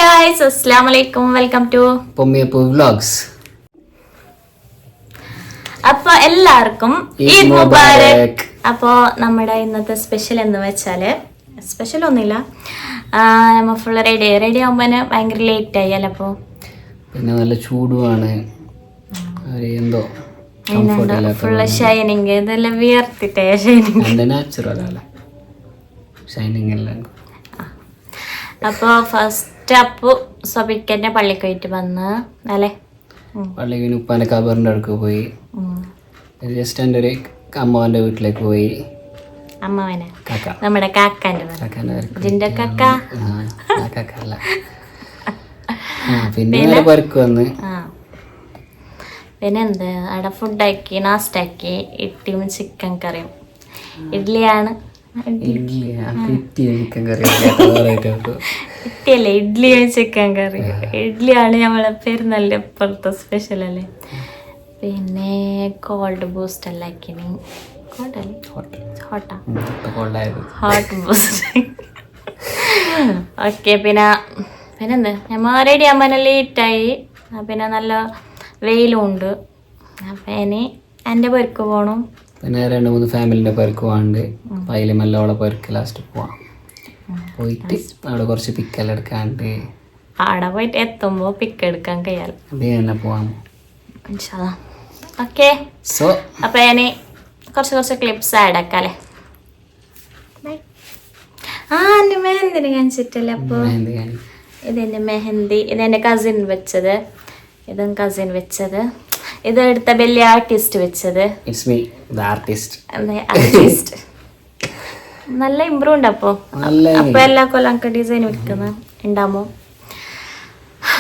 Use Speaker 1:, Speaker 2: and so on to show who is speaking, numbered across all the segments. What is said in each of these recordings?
Speaker 1: guys, assalamualaikum. Welcome to
Speaker 2: pommiappu vlogs.
Speaker 1: അപ്പോൾ എല്ലാവർക്കും ഈദ് മുബാരക്. അപ്പോൾ നമ്മുടെ ഇന്നത്തെ സ്പെഷ്യൽ എന്ന് വെച്ചാൽ സ്പെഷ്യൽ ഒന്നുമില്ല, നമ്മൾ ഫുൾ റെഡി ആകുമ്പോൾ ഭയങ്കര ലേറ്റ് ആയി അല്ല. അപ്പോൾ
Speaker 2: പിന്നെ നല്ല ചൂടുമാണ്, എന്തോ
Speaker 1: ഫുള്ള് ഷൈനിങ്, ഇതെല്ലാം വിയർത്തിട്ടേ ഷൈനിങ്
Speaker 2: നാച്ചുറൽ അല്ല ഷൈനിങ് എല്ലാം.
Speaker 1: അപ്പോൾ ഫസ്റ്റ് അപ്പു സബിക്കന്നെ പള്ളിക്ക് പോയിട്ട് വന്ന് അല്ലേ,
Speaker 2: പള്ളിക്ക് ഉപ്പാൻ്റെ കബറിൻ്റെ അടുക്ക് പോയി, ജസ്റ്റ് എൻ്റെ ഒരു അമ്മാവൻ്റെ വീട്ടിലേക്ക് പോയി.
Speaker 1: അമ്മാവനെ നമ്മുടെ കാക്കാൻ്റെ ജിൻ്റെ കാക്ക
Speaker 2: അല്ല. പിന്നെ പരക്ക് വന്ന്
Speaker 1: പിന്നെ എന്ത് അവിടെ ഫുഡാക്കി, നാസ്റ്റാക്കി, ഇഡ്ഡലിയും ചിക്കൻ കറിയും. ഇഡ്ഡലിയാണ്, ഇഡ്ഡലിയല്ലേ, ഇഡ്ഡലിയും ചിക്കൻ കറി. ഇഡ്ഡലിയാണ് നമ്മളെ പെരുന്നാളിൻ്റെ ഇപ്പോഴത്തെ സ്പെഷ്യൽ അല്ലേ. പിന്നെ കോൾഡ് ബൂസ്റ്റ് എല്ലാം ആക്കിന്, ഹോട്ട് ബൂസ്റ്റ്. ഓക്കെ. പിന്നെന്ത് നമ്മൾ റെഡി ആകുമ്പോൾ ലേറ്റായി, പിന്നെ നല്ല വെയിലും ഉണ്ട്. അപ്പം ഇനി എൻ്റെ പെരക്ക് പോകണം.
Speaker 2: പിന്നെ 2-3 ഫാമിലിൻ്റെ പെരക്ക് പോകാണ്ട്, അപ്പം അതിൽ മെല്ലോളെ പെരക്ക് ലാസ്റ്റ് പോവാം. പോയിട്ട് അവിടെ കുറച്ച് പിക്കെല്ലാം എടുക്കാണ്ട്
Speaker 1: അവിടെ പോയിട്ട് എത്തുമ്പോൾ പിക്ക് എടുക്കാൻ കഴിയാൽ
Speaker 2: തന്നെ പോവാം.
Speaker 1: ഓക്കെ.
Speaker 2: സോ
Speaker 1: അപ്പം ഇനി കുറച്ച് ക്ലിപ്സ് ആഡ് ആക്കാം അല്ലേ. എൻ്റെ മെഹന്തിന് കാണിച്ചിട്ടല്ലേ. അപ്പോൾ ഇതെൻ്റെ മെഹന്തി, ഇതെൻ്റെ കസിൻ വെച്ചത്, ഇതും കസിൻ വെച്ചത്, ഇതെടുത്ത വലിയ ആർട്ടിസ്റ്റ് വെച്ചത്.
Speaker 2: It's me the artist.
Speaker 1: Artist നല്ല ഇമ്പ്രൂവ് ഉണ്ട്. അപ്പോൾ എല്ലാ കൊല്ലം ഡിസൈൻ വെക്കുന്നത് ഉണ്ടാമോ?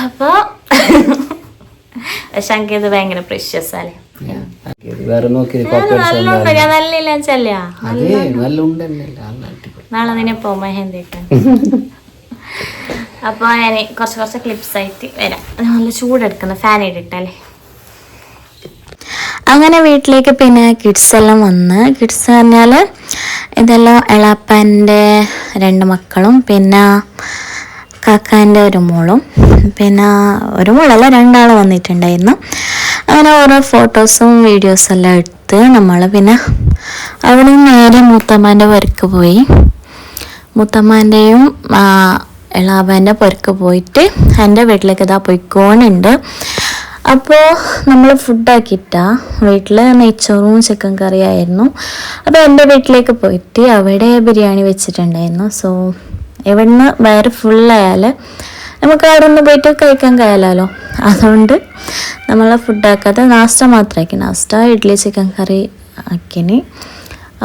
Speaker 1: അപ്പോൾ ശങ്കി ഇത് ഭയങ്കര പ്രഷ്യസ് അല്ലേ. നാളെ നിന്നെ പോ മെഹന്തി വെക്കാൻ. അപ്പോൾ ഞാൻ കുറച്ച് ക്ലിപ്സ് ആയിട്ട് വരാം. നല്ല ചൂടെടുക്കുന്ന ഫാൻ ഇട്ടിട്ടല്ലേ. അങ്ങനെ വീട്ടിലേക്ക് പിന്നെ കിഡ്സ് എല്ലാം വന്ന്, കിഡ്സ് പറഞ്ഞാൽ ഇതെല്ലാം എളാപ്പാൻ്റെ 2 മക്കളും പിന്നെ കാക്കാൻ്റെ ഒരു മോളും, പിന്നെ ഒരു മോളല്ല 2 ആൾ വന്നിട്ടുണ്ടായിരുന്നു. അങ്ങനെ ഓരോ ഫോട്ടോസും വീഡിയോസും എല്ലാം എടുത്ത് നമ്മൾ പിന്നെ അവിടെ നിന്ന് നേരെ മൂത്തമ്മാൻ്റെ പുരക്ക് പോയി. മൂത്തമ്മാൻ്റെയും എളാപ്പാൻ്റെ പുരക്ക് പോയിട്ട് എൻ്റെ വീട്ടിലേക്ക് ഇതാ പോയിക്കോണുണ്ട്. അപ്പോൾ നമ്മൾ ഫുഡാക്കിയിട്ടാ വീട്ടിൽ നെയ്ച്ചോറും ചിക്കൻ കറിയായിരുന്നു. അപ്പോൾ എൻ്റെ വീട്ടിലേക്ക് പോയിട്ട് അവിടെ ബിരിയാണി വെച്ചിട്ടുണ്ടായിരുന്നു. സോ ഇവിടുന്ന് വയറ് ഫുള്ളായാൽ നമുക്ക് അവിടെ നിന്ന് പോയിട്ട് കഴിക്കാൻ കഴിയാലോ. അതുകൊണ്ട് നമ്മൾ ഫുഡാക്കാതെ നാസ്ത മാത്രമാക്കി, നാസ്ത ഇഡ്ഡലി ചിക്കൻ കറി ആക്കിനി.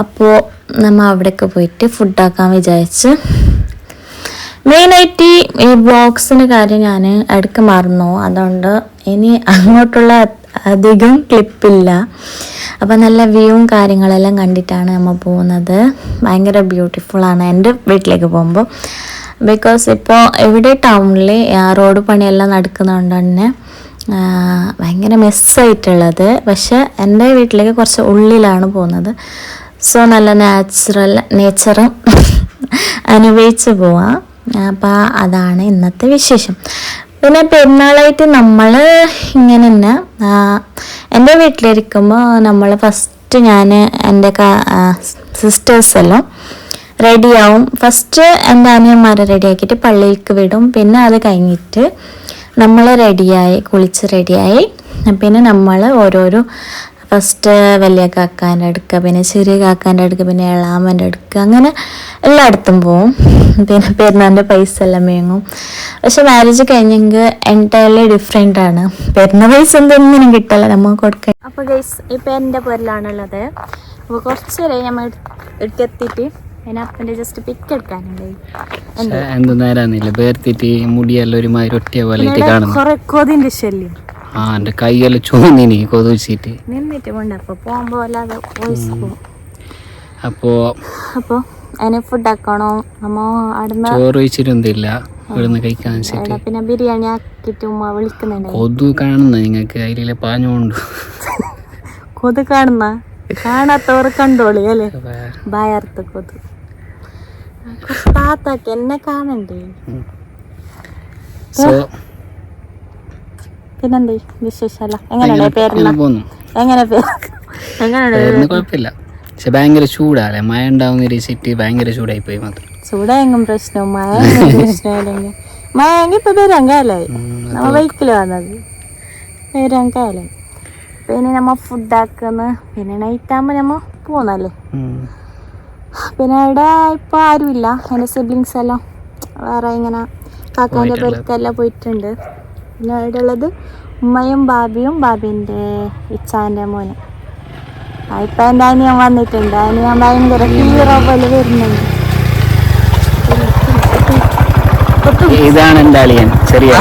Speaker 1: അപ്പോൾ നമ്മൾ അവിടേക്ക് പോയിട്ട് ഫുഡാക്കാൻ വിചാരിച്ച്. മെയിനായിട്ട് ഈ ബ്ലോഗ്സിൻ്റെ കാര്യം ഞാൻ ഇടയ്ക്ക് മറന്നു, അതുകൊണ്ട് ഇനി അങ്ങോട്ടുള്ള അധികം ക്ലിപ്പില്ല. അപ്പോൾ നല്ല വ്യൂവും കാര്യങ്ങളെല്ലാം കണ്ടിട്ടാണ് നമ്മൾ പോകുന്നത്. ഭയങ്കര ബ്യൂട്ടിഫുള്ളാണ് എൻ്റെ വീട്ടിലേക്ക് പോകുമ്പോൾ. ബിക്കോസ് ഇപ്പോൾ ഇവിടെ ടൗണിൽ റോഡ് പണിയെല്ലാം നടക്കുന്നതുകൊണ്ട് തന്നെ ഭയങ്കര മിസ്സായിട്ടുള്ളത്. പക്ഷെ എൻ്റെ വീട്ടിലേക്ക് കുറച്ച് ഉള്ളിലാണ് പോകുന്നത്. സോ നല്ല നേച്ചറും അനുഭവിച്ച് പോവാം. അപ്പോൾ അതാണ് ഇന്നത്തെ വിശേഷം. പിന്നെ പെരുന്നാളായിട്ട് നമ്മൾ ഇങ്ങനെ തന്നെ എൻ്റെ വീട്ടിലിരിക്കുമ്പോൾ നമ്മൾ ഫസ്റ്റ് ഞാൻ എൻ്റെ സിസ്റ്റേഴ്സെല്ലാം റെഡിയാവും. ഫസ്റ്റ് എൻ്റെ അനിയന്മാരെ റെഡിയാക്കിയിട്ട് പള്ളിയിലേക്ക് വിടും. പിന്നെ അത് കഴിഞ്ഞിട്ട് നമ്മൾ കുളിച്ച് റെഡിയായി പിന്നെ നമ്മൾ ഓരോരോ ഫസ്റ്റ് വലിയ കാക്കാൻ്റെ അടുക്ക, പിന്നെ ചെറിയ കാക്കാൻ്റെ അടുക്ക, പിന്നെ എളാമൻ്റെ അടുക്ക, അങ്ങനെ എല്ലായിടത്തും പോവും. പിന്നെ പെരുന്നാളിൻ്റെ പൈസ എല്ലാം വേങ്ങും. പക്ഷെ മാരേജ് കഴിഞ്ഞെങ്കിൽ എൻറ്റയർലി ഡിഫറെൻ്റ് ആണ്. പെരുന്നാൾ പൈസ എന്തൊന്നിനും കിട്ടില്ല നമ്മൾ കൊടുക്കാൻ. അപ്പോൾ ഗൈസ് ഇപ്പം എൻ്റെ പേരിലാണുള്ളത്. അപ്പോൾ കുറച്ച് നേരം നമ്മൾ എടുത്തെത്തിയിട്ട് പിന്നെ അപ്പൻ്റെ ജസ്റ്റ് പിക്ക് എടുക്കാനുണ്ട്. കുറെ കൊതിൻ്റെ ശല്യം.
Speaker 2: എൻ്റെ കൈയെല്ലാം ചോന്നിനി കൊതുച്ചിട്ട്
Speaker 1: നിന്നിട്ട് കൊണ്ട് അപ്പോൾ പോകുമ്പോൾ അല്ലാതെ വോയിസ് പോകും.
Speaker 2: അപ്പോൾ
Speaker 1: അതിന് ഫുഡ് ആക്കണോ നമ്മ അവിടുന്ന്
Speaker 2: ചോറ് വെച്ചിട്ടൊന്നുമില്ല ഇവിടുന്ന് കഴിക്കാൻ വെച്ചിട്ട്.
Speaker 1: പിന്നെ ബിരിയാണി ആക്കിയിട്ട് ഉമ്മ വിളിക്കുന്നുണ്ട്.
Speaker 2: കൊതു കാണുന്ന നിങ്ങൾക്ക് അതിലെ പാഞ്ഞുകൊണ്ട്
Speaker 1: കൊതു കാണാത്തവർ കണ്ടോളി അല്ലേ. ഭയർത്ത് കൊതു താത്താക്ക് എന്നെ കാണണ്ടേ.
Speaker 2: സോ
Speaker 1: പിന്നെന്ത് വിശേഷമല്ല എങ്ങനെയാണ് പേരെല്ലാം
Speaker 2: പോന്നു
Speaker 1: എങ്ങനെ എങ്ങനെയാണ്
Speaker 2: കുഴപ്പമില്ല. പക്ഷെ ഭയങ്കര ചൂടാല്ലേ, മഴ ഉണ്ടാവുന്ന സിറ്റി ഭയങ്കര ചൂടായി പോയി മാത്രം.
Speaker 1: ചൂടായെങ്കിലും പ്രശ്നവും മഴ പ്രശ്നമില്ലെങ്കിൽ മഴയെങ്കിൽ ഇപ്പൊ വരാൻ കാലായി നമ്മ ബൈക്കിൽ വന്നത് വരാൻ കാലായി. പിന്നെ നമ്മ ഫുഡാക്കുന്ന പിന്നെ നൈറ്റ് ആകുമ്പോ നമ്മ പോന്നല്ലേ. പിന്നെ ഇവിടെ ഇപ്പൊ ആരുമില്ല, എൻ്റെ സിബ്ലിങ്സ് എല്ലാം വേറെ ഇങ്ങനെ കാക്കാൻ്റെ പേർക്കെല്ലാം പോയിട്ടുണ്ട്. പിന്നെ ഇവിടെ ഉള്ളത് ഉമ്മയും ബാബിയും ബാബിൻ്റെ ഇച്ചാൻ്റെ മോനും. ഇപ്പൊ എൻ്റെ അനിയൻ വന്നിട്ടുണ്ട്. അനിയൻ ഭയങ്കര ഹീറോ പോലെ വരുന്നുണ്ട്.
Speaker 2: ഇതാണ് എൻ്റെ അളിയൻ, ചെറിയ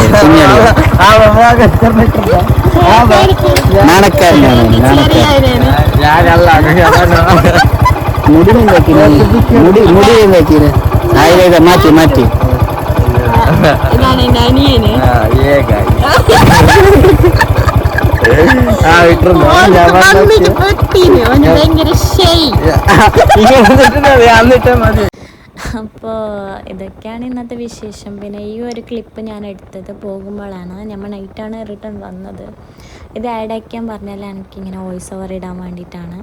Speaker 2: മാറ്റി മാറ്റി
Speaker 1: ഇതാണ് എൻ്റെ അനിയന്. ഭയങ്കര അപ്പോൾ ഇതൊക്കെയാണ് ഇന്നത്തെ വിശേഷം. പിന്നെ ഈ ഒരു ക്ലിപ്പ് ഞാൻ എടുത്തത് പോകുമ്പോഴാണ്, നമ്മൾ നൈറ്റാണ് റിട്ടേൺ വന്നത്. ഇത് ആഡ് ആക്കാൻ പറഞ്ഞാൽ എനിക്കിങ്ങനെ വോയിസ് ഓവർ ഇടാൻ വേണ്ടിയിട്ടാണ്.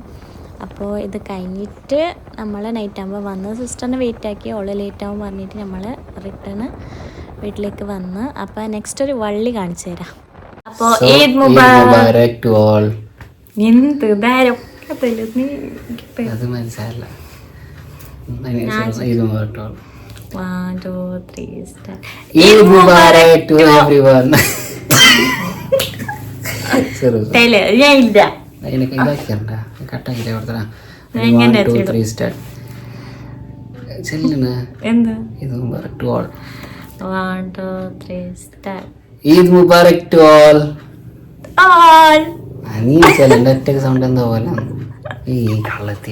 Speaker 1: അപ്പോൾ ഇത് കഴിഞ്ഞിട്ട് നമ്മൾ നൈറ്റ് ആകുമ്പോൾ വന്ന് സിസ്റ്ററിനെ വെയിറ്റ് ആക്കി, ഓള് ലേറ്റ് ആകുമ്പോൾ പറഞ്ഞിട്ട് നമ്മൾ റിട്ടേൺ വീട്ടിലേക്ക് വന്ന്. അപ്പോൾ നെക്സ്റ്റ് ഒരു വള്ളി കാണിച്ചു തരാം. അപ്പോൾ ഈദ് മുബാരക്
Speaker 2: ടു ഓൾ.
Speaker 1: എന്ത് നേരം
Speaker 2: അത് മനസ്സിലായില്ല.
Speaker 1: 1 2 3 start.
Speaker 2: Eid Mubarak to everyone.
Speaker 1: ഞാൻ ഇല്ല
Speaker 2: എനിക്ക് ഇതാക്കിയണ്ട കട്ടാക്കില്ല കൊടുത്തടാ. 1 2 3 start. ചെല്ലുന്ന
Speaker 1: എന്ത്
Speaker 2: Eid Mubarak to all.
Speaker 1: 1 2 3 start.
Speaker 2: Eid Mubarak to all.
Speaker 1: All.
Speaker 2: നീ ചെല്ലണ്ട ഒറ്റ സൗണ്ട് എന്താ പോലെ ഈ കള്ളത്തി